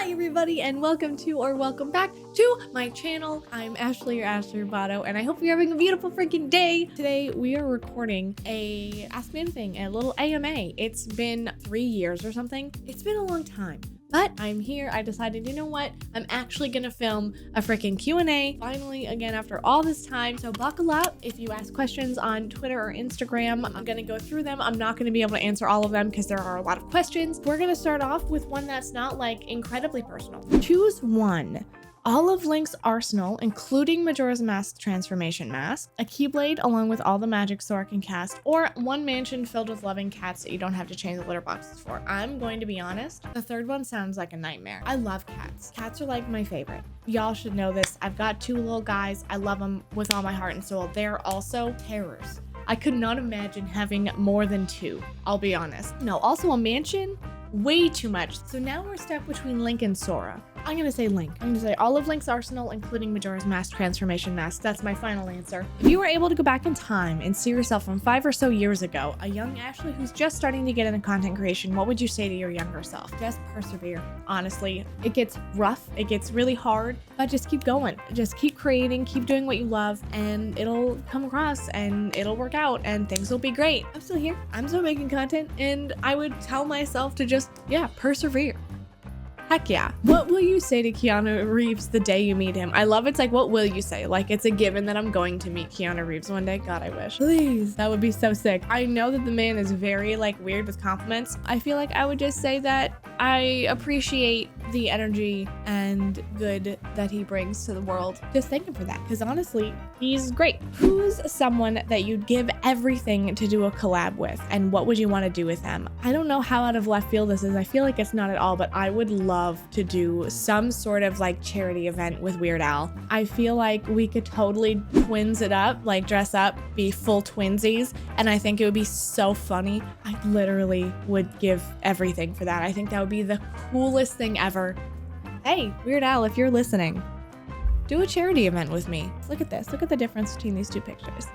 Hi everybody, and welcome to or welcome back to my channel. I'm Ashley or AshleyRoboto, and I hope you're having a beautiful freaking day. Today we are recording a Ask Me Anything, a little AMA. It's been 3 years or something. It's been a long time. But I'm here. I decided, you know what? I'm actually gonna film a freaking Q&A finally again after all this time. So buckle up. If you ask questions on Twitter or Instagram, I'm gonna go through them. I'm not gonna be able to answer all of them because there are a lot of questions. We're gonna start off with one that's not like incredibly personal. Choose one. All of Link's arsenal, including Majora's Mask transformation mask, a Keyblade along with all the magic Sora can cast, or one mansion filled with loving cats that you don't have to change the litter boxes for. I'm going to be honest, the third one sounds like a nightmare. I love cats. Cats are like my favorite. Y'all should know this. I've got 2 little guys. I love them with all my heart and soul. They're also terrors. I could not imagine having more than 2, I'll be honest. No, also a mansion? Way too much. So now we're stuck between Link and Sora. I'm gonna say Link. I'm gonna say all of Link's arsenal, including Majora's Mask transformation mask. That's my final answer. If you were able to go back in time and see yourself from 5 or so years ago, a young Ashley who's just starting to get into content creation, what would you say to your younger self? Just persevere. Honestly, it gets rough, it gets really hard, but just keep going. Just keep creating, keep doing what you love, and it'll come across and it'll work out and things will be great. I'm still here. I'm still making content, and I would tell myself to just, persevere. Heck yeah. What will you say to Keanu Reeves the day you meet him? I love it's like, what will you say? Like, it's a given that I'm going to meet Keanu Reeves one day. God, I wish. Please. That would be so sick. I know that the man is very like weird with compliments. I feel like I would just say that I appreciate the energy and good that he brings to the world. Just thank him for that, because honestly, he's great. Who's someone that you'd give everything to do a collab with, and what would you want to do with them? I don't know how out of left field this is. I feel like it's not at all, but I would love to do some sort of like charity event with Weird Al. I feel like we could totally twins it up, like dress up, be full twinsies, and I think it would be so funny. I literally would give everything for that. I think that would be the coolest thing ever. Hey, Weird Al, if you're listening, do a charity event with me. Look at this. Look at the difference between these 2 pictures.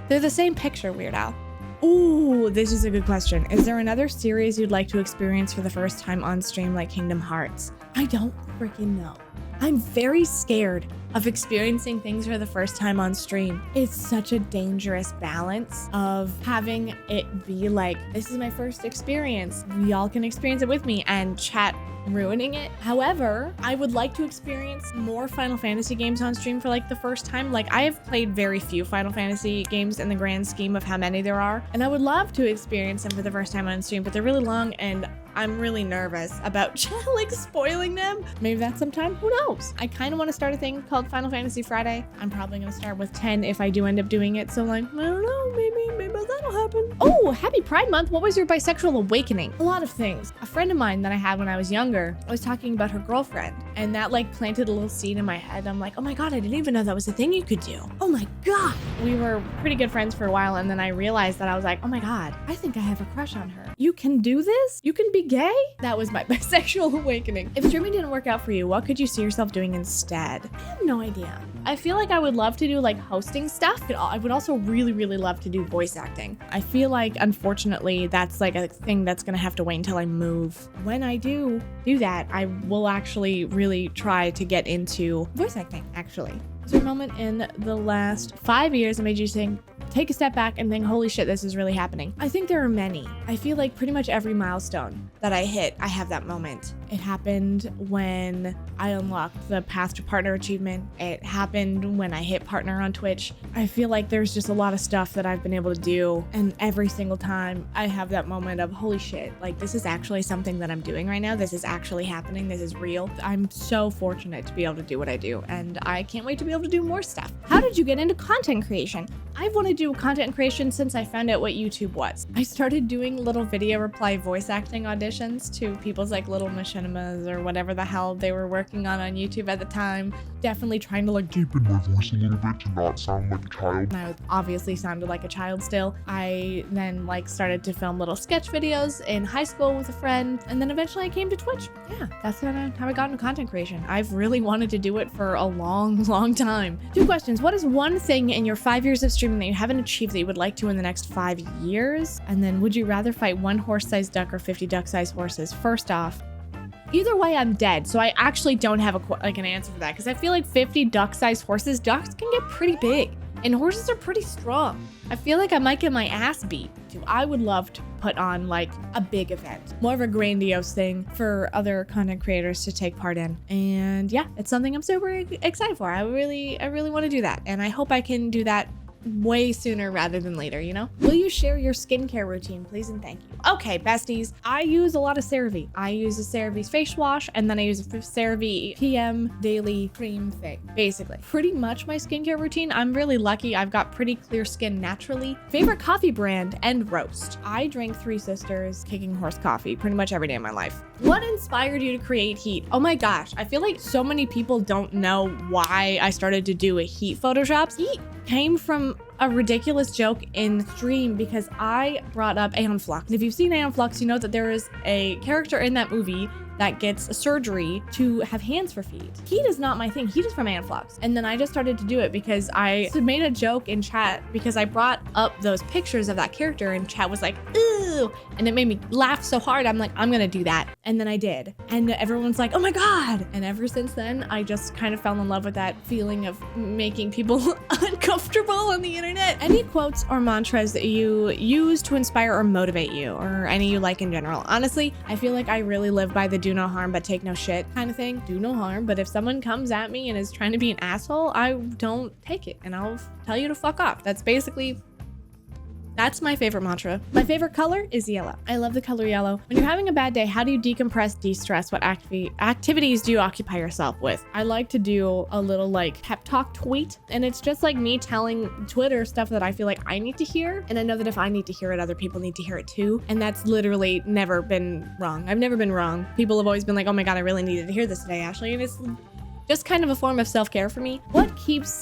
They're the same picture, Weird Al. Ooh, this is a good question. Is there another series you'd like to experience for the first time on stream like Kingdom Hearts? I don't freaking know. I'm very scared of experiencing things for the first time on stream. It's such a dangerous balance of having it be like, this is my first experience. Y'all can experience it with me, and chat ruining it. However, I would like to experience more Final Fantasy games on stream for like the first time. Like, I have played very few Final Fantasy games in the grand scheme of how many there are, and I would love to experience them for the first time on stream, but they're really long and I'm really nervous about like spoiling them. Maybe that's sometime, who knows? I kind of want to start a thing called Final Fantasy Friday. I'm probably going to start with 10 if I do end up doing it. So like, I don't know, maybe that'll happen. Oh, happy Pride Month. What was your bisexual awakening? A lot of things. A friend of mine that I had when I was younger was talking about her girlfriend, and that like planted a little seed in my head. I'm like, oh my God, I didn't even know that was a thing you could do. Oh my God. We were pretty good friends for a while, and then I realized that I was like, oh my God, I think I have a crush on her. You can do this? You can be gay? That was my bisexual awakening. If streaming didn't work out for you, what could you see yourself doing instead? I have no idea. I feel like I would love to do like hosting stuff, but I would also really, really love to do voice acting. I feel like, unfortunately, that's like a thing that's gonna have to wait until I move. When I do that, I will actually really try to get into voice acting, actually. Is there a moment in the last 5 years that made you think, take a step back and think, holy shit, this is really happening? I think there are many. I feel like pretty much every milestone that I hit, I have that moment. It happened when I unlocked the Path to Partner achievement. It happened when I hit partner on Twitch. I feel like there's just a lot of stuff that I've been able to do, and every single time I have that moment of, holy shit, like this is actually something that I'm doing right now. This is actually happening. This is real. I'm so fortunate to be able to do what I do, and I can't wait to be able to do more stuff. How did you get into content creation? I've wanted to do content creation since I found out what YouTube was. I started doing little video reply voice acting auditions to people's like little machinimas or whatever the hell they were working on YouTube at the time. Definitely trying to like deepen my voice a little bit to not sound like a child. I obviously sounded like a child still. I then like started to film little sketch videos in high school with a friend, and then eventually I came to Twitch. Yeah, that's how I got into content creation. I've really wanted to do it for a long time. 2 questions. What is one thing in your 5 years of streaming that you haven't achieved that you would like to in the next 5 years? And then, would you rather fight 1 horse-sized duck or 50 duck-sized horses? First off, Either way, I'm dead. So I actually don't have an answer for that because I feel like 50 duck-sized horses, ducks can get pretty big and horses are pretty strong. I feel like I might get my ass beat too. I would love to put on like a big event, more of a grandiose thing for other content creators to take part in. And yeah, it's something I'm super excited for. I really want to do that. And I hope I can do that way sooner rather than later, you know? Will you share your skincare routine, please and thank you? Okay, besties, I use a lot of CeraVe. I use a CeraVe's face wash, and then I use a CeraVe PM daily cream thing. Basically, pretty much my skincare routine. I'm really lucky. I've got pretty clear skin naturally. Favorite coffee brand and roast. I drink Three Sisters Kicking Horse coffee pretty much every day of my life. What inspired you to create Heat? Oh my gosh, I feel like so many people don't know why I started to do a Heat photoshops. Heat came from a ridiculous joke in stream because I brought up Aeon Flux. And if you've seen Aeon Flux, you know that there is a character in that movie that gets a surgery to have hands for feet. Heat is not my thing. Heat is from Aeon Flux. And then I just started to do it because I made a joke in chat because I brought up those pictures of that character and chat was like, ooh, and it made me laugh so hard. I'm like, I'm gonna do that. And then I did. And everyone's like, oh my God. And ever since then, I just kind of fell in love with that feeling of making people uncomfortable on the internet. Any quotes or mantras that you use to inspire or motivate you, or any you like in general? Honestly, I feel like I really live by the do no harm but take no shit kind of thing. Do no harm, but if someone comes at me and is trying to be an asshole, I don't take it and I'll tell you to fuck off. That's my favorite mantra. My favorite color is yellow. I love the color yellow. When you're having a bad day, how do you decompress, de-stress? What activities do you occupy yourself with? I like to do a little like pep talk tweet, and it's just like me telling Twitter stuff that I feel like I need to hear. And I know that if I need to hear it, other people need to hear it too. And that's literally never been wrong. I've never been wrong. People have always been like, oh my God, I really needed to hear this today, Ashley. And it's just kind of a form of self-care for me. What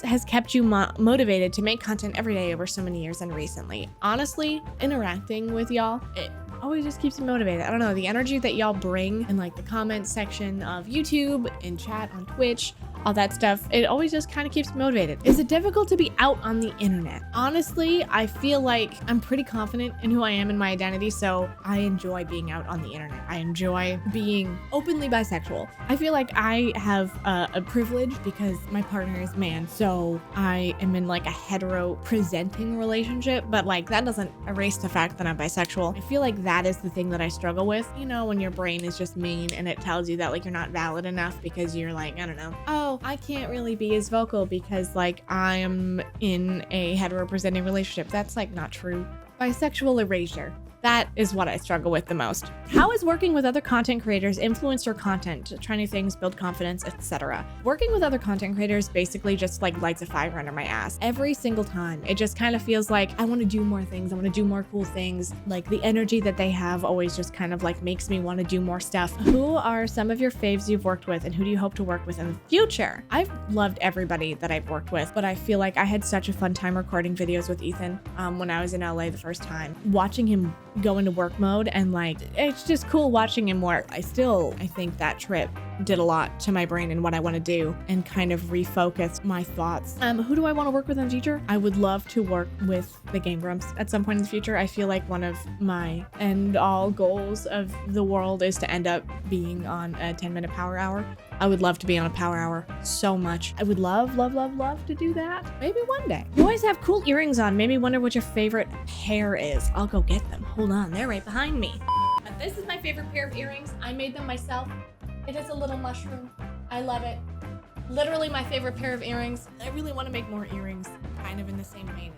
has kept you motivated to make content every day over so many years and recently? Honestly, interacting with y'all, it always just keeps me motivated. I don't know, the energy that y'all bring in like the comment section of YouTube, in chat, on Twitch, all that stuff, it always just kind of keeps me motivated. Is it difficult to be out on the internet? Honestly, I feel like I'm pretty confident in who I am and my identity, so I enjoy being out on the internet. I enjoy being openly bisexual. I feel like I have a privilege because my partner is man, so I am in like a hetero presenting relationship, but like that doesn't erase the fact that I'm bisexual. I feel like that is the thing that I struggle with, you know, when your brain is just mean and it tells you that like you're not valid enough because you're like, I don't know, oh, I can't really be as vocal because like I am in a hetero presenting relationship. That's like not true. Bisexual erasure. That is what I struggle with the most. How is working with other content creators influence your content? Try new things, build confidence, etc. Working with other content creators basically just like lights a fire under my ass. Every single time. It just kind of feels like I want to do more things. I want to do more cool things. Like the energy that they have always just kind of like makes me want to do more stuff. Who are some of your faves you've worked with and who do you hope to work with in the future? I've loved everybody that I've worked with, but I feel like I had such a fun time recording videos with Ethan when I was in LA the first time. Watching him go into work mode and like it's just cool watching him work. I think that trip did a lot to my brain and what I want to do and kind of refocus my thoughts. Who do I want to work with in the future? I would love to work with the Game Grumps at some point in the future. I feel like one of my end all goals of the world is to end up being on a 10-minute power hour. I would love to be on a power hour so much. I would love to do that. Maybe one day. You always have cool earrings on. Maybe wonder what your favorite pair is. I'll go get them. Hold on, they're right behind me. But this is my favorite pair of earrings. I made them myself. It is a little mushroom. I love it. Literally my favorite pair of earrings. I really want to make more earrings kind of in the same vein.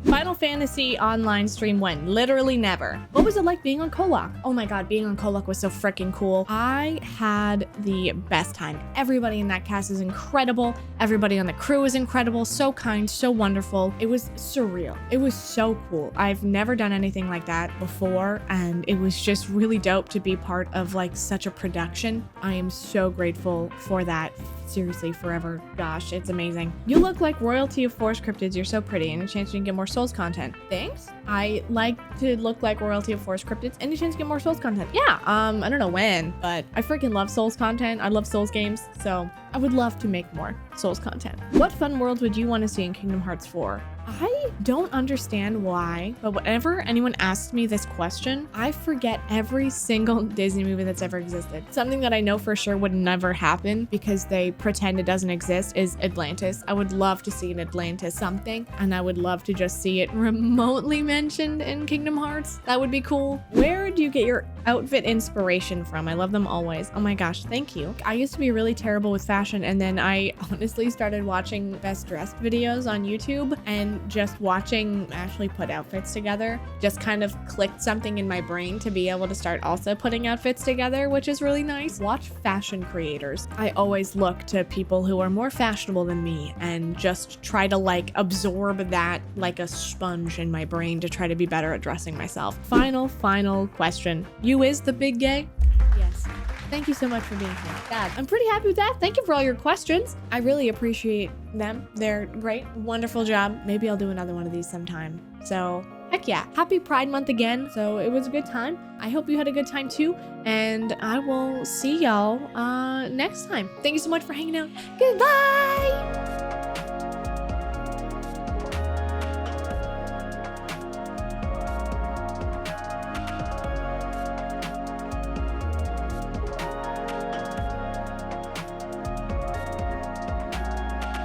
Final Fantasy online stream when? Literally never. What was it like being on Collab? Oh my God, being on Collab was so freaking cool. I had the best time. Everybody in that cast is incredible. Everybody on the crew is incredible. So kind, so wonderful. It was surreal. It was so cool. I've never done anything like that before, and it was just really dope to be part of like such a production. I am so grateful for that. Seriously, forever. Gosh, it's amazing. You look like royalty of Forest Cryptids. You're so pretty. Any chance you can get more Souls content? Thanks. I like to look like royalty of Forest Cryptids. Any chance to get more Souls content? Yeah. I don't know when, but I freaking love Souls content. I love Souls games, so I would love to make more Souls content. What fun world would you want to see in Kingdom Hearts 4? I don't understand why, but whenever anyone asks me this question, I forget every single Disney movie that's ever existed. Something that I know for sure would never happen because they pretend it doesn't exist is Atlantis. I would love to see an Atlantis something, and I would love to just see it remotely mentioned in Kingdom Hearts. That would be cool. Where do you get your outfit inspiration from? I love them always. Oh my gosh, thank you. I used to be really terrible with fashion, and then I honestly started watching best dressed videos on YouTube, and just watching Ashley put outfits together just kind of clicked something in my brain to be able to start also putting outfits together, which is really nice. Watch fashion creators. I always look to people who are more fashionable than me and just try to like absorb that like a sponge in my brain to try to be better at dressing myself. Final question. You is the big gay? Yes. Thank you so much for being here. Dad, I'm pretty happy with that. Thank you for all your questions. I really appreciate them. They're great. Wonderful job. Maybe I'll do another one of these sometime. So heck yeah. Happy Pride Month again. So it was a good time. I hope you had a good time too. And I will see y'all next time. Thank you so much for hanging out. Goodbye.